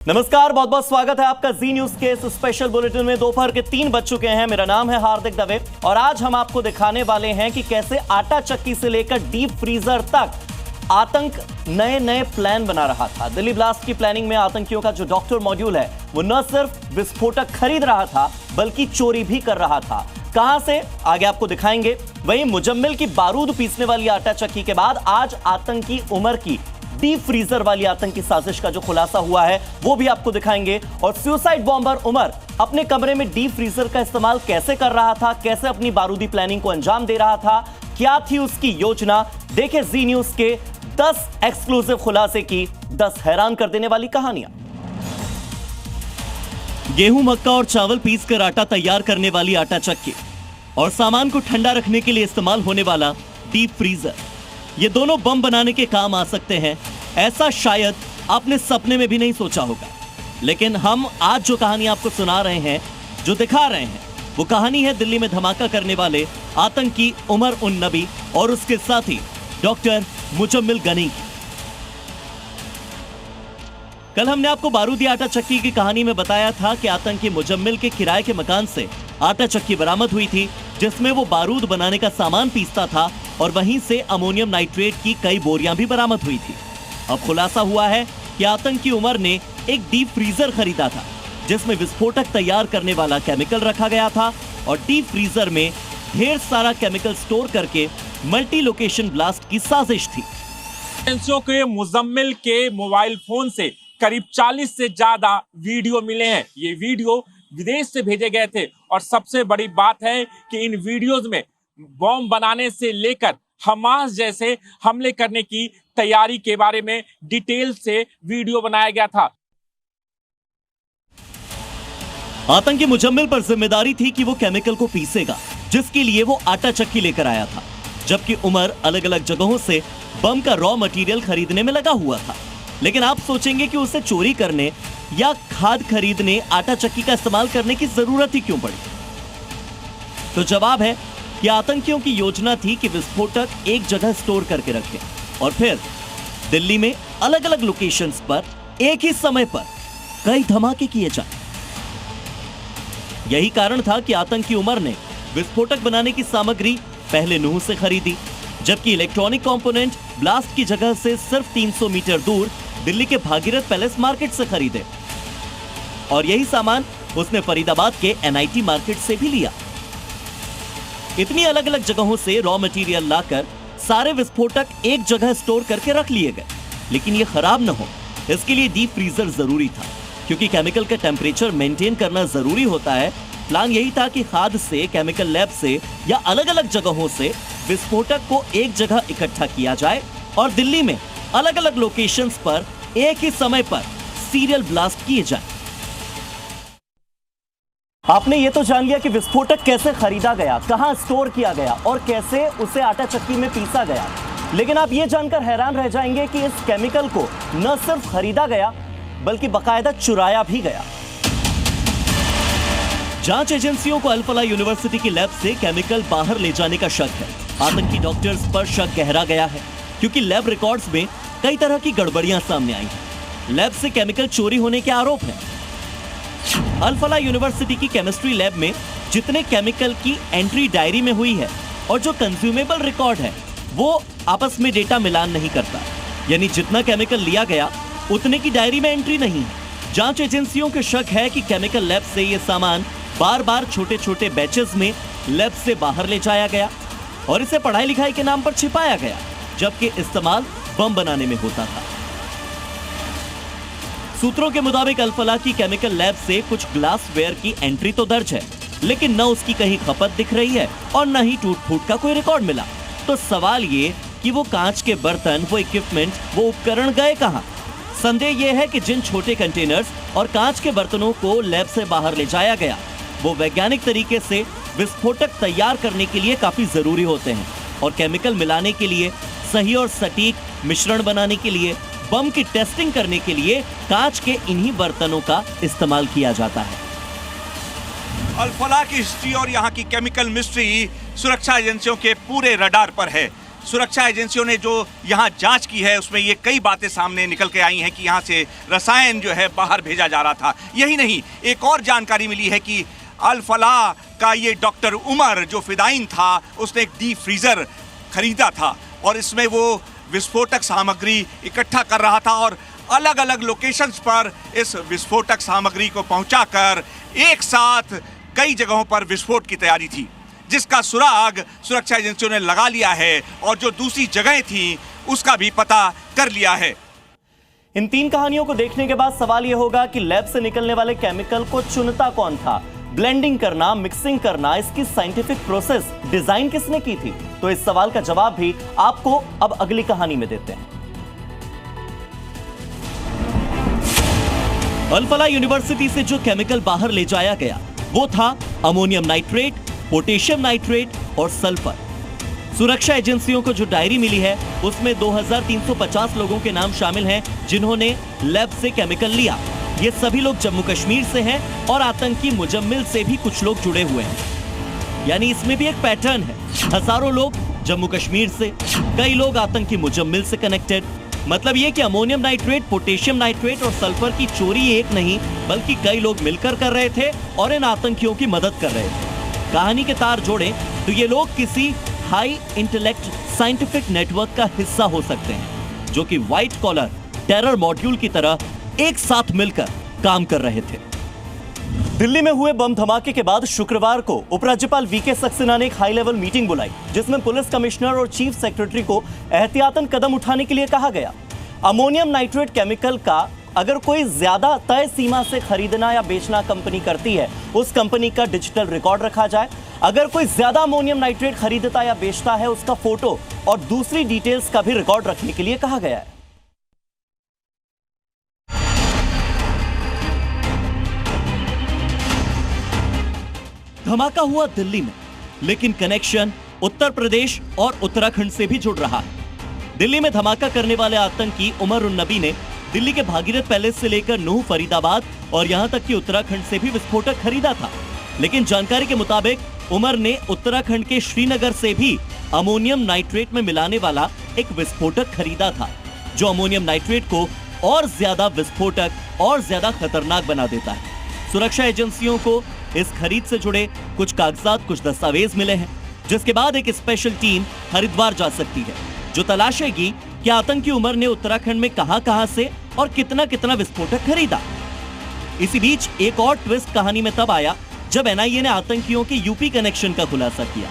नमस्कार, बहुत बहुत स्वागत है आपका जी न्यूज के इस स्पेशल बुलेटिन में। दोपहर के 3 बज चुके हैं। मेरा नाम है हार्दिक दवे और आज हम आपको दिखाने वाले हैं कि कैसे आटा चक्की से लेकर डीप फ्रीजर तक आतंक नए नए प्लान बना रहा था। दिल्ली ब्लास्ट की प्लानिंग में आतंकियों का जो डॉक्टर मॉड्यूल है वो न सिर्फ विस्फोटक खरीद रहा था बल्कि चोरी भी कर रहा था। कहां से, आगे आपको दिखाएंगे। वहीं मुजम्मिल की बारूद पीसने वाली आटा चक्की के बाद आज आतंकी उमर की डीप फ्रीजर वाली आतंकी साजिश का जो खुलासा हुआ है वो भी आपको दिखाएंगे। और सुसाइड बॉम्बर उमर अपने कमरे में डीप फ्रीजर का इस्तेमाल कैसे कर रहा था, कैसे अपनी बारूदी प्लानिंग को अंजाम दे रहा था, क्या थी उसकी योजना। देखें जी न्यूज के 10 एक्सक्लूसिव खुलासे की 10 हैरान कर देने वाली कहानियां। गेहूं, मक्का और चावल पीस कर आटा तैयार करने वाली आटा चक्की और सामान को ठंडा रखने के लिए इस्तेमाल होने वाला डीप फ्रीजर, ये दोनों बम बनाने के काम आ सकते हैं, ऐसा शायद आपने सपने में भी नहीं सोचा होगा। लेकिन हम आज जो कहानी आपको सुना रहे हैं, जो दिखा रहे हैं, वो कहानी है दिल्ली में धमाका करने वाले आतंकी उमर उन नबी और उसके साथी डॉक्टर मुजम्मिल गनी की। कल हमने आपको बारूदी आटा चक्की की कहानी में बताया था कि आतंकी मुजम्मिल के किराए के मकान से आटा चक्की बरामद हुई थी जिसमें वो बारूद बनाने का सामान पीसता था और वहीं से अमोनियम नाइट्रेट की कई बोरियां भी बरामद हुई थी। अब खुलासा हुआ है कि आतंकी उमर ने एक डीप फ्रीजर खरीदा था जिसमें विस्फोटक तैयार करने वाला केमिकल रखा गया था और डीप फ्रीजर में ढेर सारा केमिकल स्टोर करके मल्टी लोकेशन ब्लास्ट की साजिश थी। एजेंसियों के मुजम्मिल के मोबाइल फोन से करीब 40 से ज्यादा वीडियो मिले हैं। ये वीडियो विदेश से भेजे गए थे और सबसे बड़ी बात है कि इन वीडियोज में बॉम्ब बनाने से लेकर हमास जैसे हमले करने की तैयारी के बारे में डिटेल से वीडियो बनाया गया था। आतंकी मुजम्मिल पर जिम्मेदारी थी कि वो केमिकल को पीसेगा, जिसके लिए वो आटा चक्की लेकर आया था, जबकि उमर अलग अलग जगहों से बम का रॉ मटेरियल खरीदने में लगा हुआ था। लेकिन आप सोचेंगे कि उसे चोरी करने या खाद खरीदने आटा चक्की का इस्तेमाल करने की जरूरत ही क्यों पड़ी? तो जवाब है कि आतंकियों की योजना थी कि विस्फोटक एक जगह स्टोर करके रखें और फिर दिल्ली में अलग अलग लोकेशंस पर एक ही समय पर कई धमाके किए जाएं। यही कारण था कि आतंकी उमर ने विस्फोटक बनाने की सामग्री पहले नूह से खरीदी, जबकि इलेक्ट्रॉनिक कंपोनेंट ब्लास्ट की जगह से सिर्फ 300 मीटर दूर दिल्ली के भागीरथ पैलेस मार्केट से खरीदे और यही सामान उसने फरीदाबाद के NIT मार्केट से भी लिया। इतनी अलग अलग जगहों से रॉ मटेरियल लाकर सारे विस्फोटक एक जगह स्टोर करके रख लिए गए, लेकिन ये खराब न हो इसके लिए डीप फ्रीजर जरूरी था, क्योंकि केमिकल का टेम्परेचर मेंटेन करना जरूरी होता है। प्लान यही था कि खाद से, केमिकल लैब से या अलग अलग जगहों से विस्फोटक को एक जगह इकट्ठा किया जाए और दिल्ली में अलग अलग लोकेशंस पर एक ही समय पर सीरियल ब्लास्ट किए जाए। आपने ये तो जान लिया कि विस्फोटक कैसे खरीदा गया, कहां स्टोर किया गया और कैसे उसे आटा चक्की में पीसा गया। लेकिन आप ये जानकर हैरान रह जाएंगे कि इस केमिकल को न सिर्फ खरीदा गया बल्कि बाकायदा चुराया भी गया। जांच एजेंसियों को अल-फलाह यूनिवर्सिटी की लैब से केमिकल बाहर ले जाने का शक है। आतंकी डॉक्टर्स पर शक गहरा गया है क्योंकि लैब रिकॉर्ड्स में कई तरह की गड़बड़ियां सामने आई हैं। लैब से केमिकल चोरी होने के आरोप हैं। अल-फलाह यूनिवर्सिटी की केमिस्ट्री लैब में जितने केमिकल की एंट्री डायरी में हुई है और जो कंज्यूमेबल रिकॉर्ड है वो आपस में डेटा मिलान नहीं करता, यानी जितना केमिकल लिया गया उतने की डायरी में एंट्री नहीं है। जांच एजेंसियों के शक है कि केमिकल लैब से ये सामान बार बार छोटे छोटे बैचेस में लैब से बाहर ले जाया गया और इसे पढ़ाई लिखाई के नाम पर छिपाया गया, जबकि इस्तेमाल बम बनाने में होता था। सूत्रों के मुताबिक अल-फलाह की केमिकल लैब से कुछ ग्लासवेयर की एंट्री तो दर्ज है, लेकिन न उसकी कहीं खपत दिख रही है और न ही टूट फूट का कोई रिकॉर्ड मिला। तो सवाल ये कि वो कांच के बर्तन, वो इक्विपमेंट, वो उपकरण गए कहां? संदेह यह है कि जिन छोटे कंटेनर्स और कांच के बर्तनों को लैब से बाहर ले जाया गया वो वैज्ञानिक तरीके से विस्फोटक तैयार करने के लिए काफी जरूरी होते हैं और केमिकल मिलाने के लिए, सही और सटीक मिश्रण बनाने के लिए, बम की टेस्टिंग करने के लिए कांच के इन्हीं बर्तनों का इस्तेमाल किया जाता है। अल-फलाह की हिस्ट्री और यहाँ की केमिकल मिस्ट्री सुरक्षा एजेंसियों के पूरे रडार पर है। सुरक्षा एजेंसियों ने जो यहाँ जांच की है उसमें ये कई बातें सामने निकल के आई हैं कि यहाँ से रसायन जो है बाहर भेजा जा रहा था। यही नहीं, एक और जानकारी मिली है कि अल फलाह का ये डॉक्टर उमर जो फिदाइन था, उसने एक डीप फ्रीजर खरीदा था और इसमें वो विस्फोटक सामग्री इकट्ठा कर रहा था और अलग अलग लोकेशंस पर इस विस्फोटक सामग्री को पहुंचाकर एक साथ कई जगहों पर विस्फोट की तैयारी थी, जिसका सुराग सुरक्षा एजेंसियों ने लगा लिया है और जो दूसरी जगहें थी उसका भी पता कर लिया है। इन 3 कहानियों को देखने के बाद सवाल यह होगा कि लैब से निकलने वाले केमिकल को चुनता कौन था? ब्लेंडिंग करना, मिक्सिंग करना, इसकी साइंटिफिक प्रोसेस डिजाइन किसने की थी? तो इस सवाल का जवाब भी आपको अब अगली कहानी में देते हैं। अल फलाह यूनिवर्सिटी से जो केमिकल बाहर ले जाया गया वो था अमोनियम नाइट्रेट, पोटेशियम नाइट्रेट और सल्फर। सुरक्षा एजेंसियों को जो डायरी मिली है उसमें 2350 लोगों के नाम शामिल हैं जिन्होंने लैब से केमिकल लिया। ये सभी लोग जम्मू कश्मीर से हैं और आतंकी मुजम्मिल से भी कुछ लोग जुड़े हुए हैं। यानी इसमें भी एक पैटर्न है, हजारों लोग जम्मू कश्मीर से, कई लोग आतंकी मुजम्मिल से कनेक्टेड। मतलब ये कि अमोनियम नाइट्रेट, पोटेशियम नाइट्रेट और सल्फर की चोरी एक नहीं बल्कि कई लोग मिलकर कर रहे थे और इन आतंकियों की मदद कर रहे थे। कहानी के तार जोड़ें तो ये लोग किसी हाई इंटेलेक्ट साइंटिफिक नेटवर्क का हिस्सा हो सकते हैं जो कि व्हाइट कॉलर टेरर मॉड्यूल की तरह एक साथ मिलकर काम कर रहे थे। दिल्ली में हुए बम धमाके के बाद शुक्रवार को उपराज्यपाल वीके सक्सेना ने एक हाई लेवल मीटिंग बुलाई जिसमें पुलिस कमिश्नर और चीफ सेक्रेटरी को एहतियातन कदम उठाने के लिए कहा गया। अमोनियम नाइट्रेट केमिकल का अगर कोई ज्यादा तय सीमा से खरीदना या बेचना कंपनी करती है, उस कंपनी का डिजिटल रिकॉर्ड रखा जाए। अगर कोई ज्यादा अमोनियम नाइट्रेट खरीदता या बेचता है, उसका फोटो और दूसरी डिटेल्स का भी रिकॉर्ड रखने के लिए कहा गया है। धमाका हुआ दिल्ली में, लेकिन कनेक्शन उत्तर प्रदेश और उत्तराखंड से भी जुड़ रहा है। दिल्ली में धमाका करने वाले आतंकी उमर उन नबी ने दिल्ली के भागीरथ पैलेस से लेकर नूह, फरीदाबाद और यहां तक कि उत्तराखंड से भी विस्फोटक खरीदा था। लेकिन जानकारी के मुताबिक उमर ने उत्तराखंड के श्रीनगर से भी अमोनियम नाइट्रेट में मिलाने वाला एक विस्फोटक खरीदा था, जो अमोनियम नाइट्रेट को और ज्यादा विस्फोटक और ज्यादा खतरनाक बना देता है। सुरक्षा एजेंसियों को इस खरीद से जुड़े कुछ कागजात, कुछ दस्तावेज मिले हैं, जिसके बाद एक स्पेशल टीम हरिद्वार जा सकती है जो तलाशेगी कि आतंकी उमर ने उत्तराखंड में कहां से और कितना कितना विस्फोटक खरीदा। इसी बीच एक और ट्विस्ट कहानी में तब आया जब एनआईए ने आतंकियों के यूपी कनेक्शन का खुलासा किया।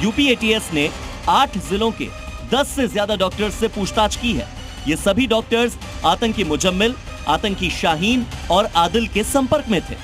यूपी एटीएस ने 8 जिलों के 10 से ज्यादा डॉक्टर्स से पूछताछ की है। ये सभी डॉक्टर्स आतंकी मुजम्मिल, आतंकी शाहीन और आदिल के संपर्क में थे।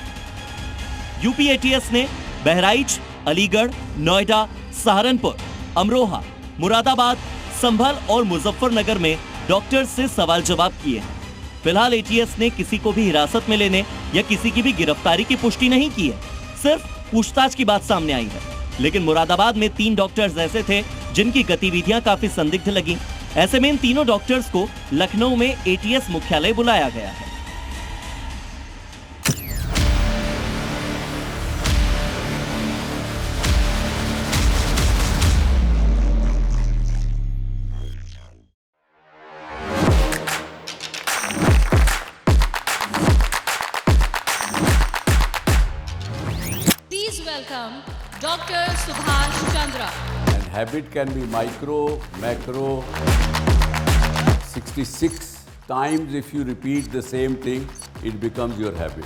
यूपी एटीएस ने बहराइच, अलीगढ़, नोएडा, सहारनपुर, अमरोहा, मुरादाबाद, संभल और मुजफ्फरनगर में डॉक्टर्स से सवाल जवाब किए हैं। फिलहाल एटीएस ने किसी को भी हिरासत में लेने या किसी की भी गिरफ्तारी की पुष्टि नहीं की है, सिर्फ पूछताछ की बात सामने आई है। लेकिन मुरादाबाद में 3 डॉक्टर्स ऐसे थे जिनकी गतिविधियां काफी संदिग्ध लगी। ऐसे में इन तीनों डॉक्टर्स को लखनऊ में एटीएस मुख्यालय बुलाया गया है। Welcome Dr. Subhash Chandra. And habit can be micro, macro, 66 times if you repeat the same thing, it becomes your habit.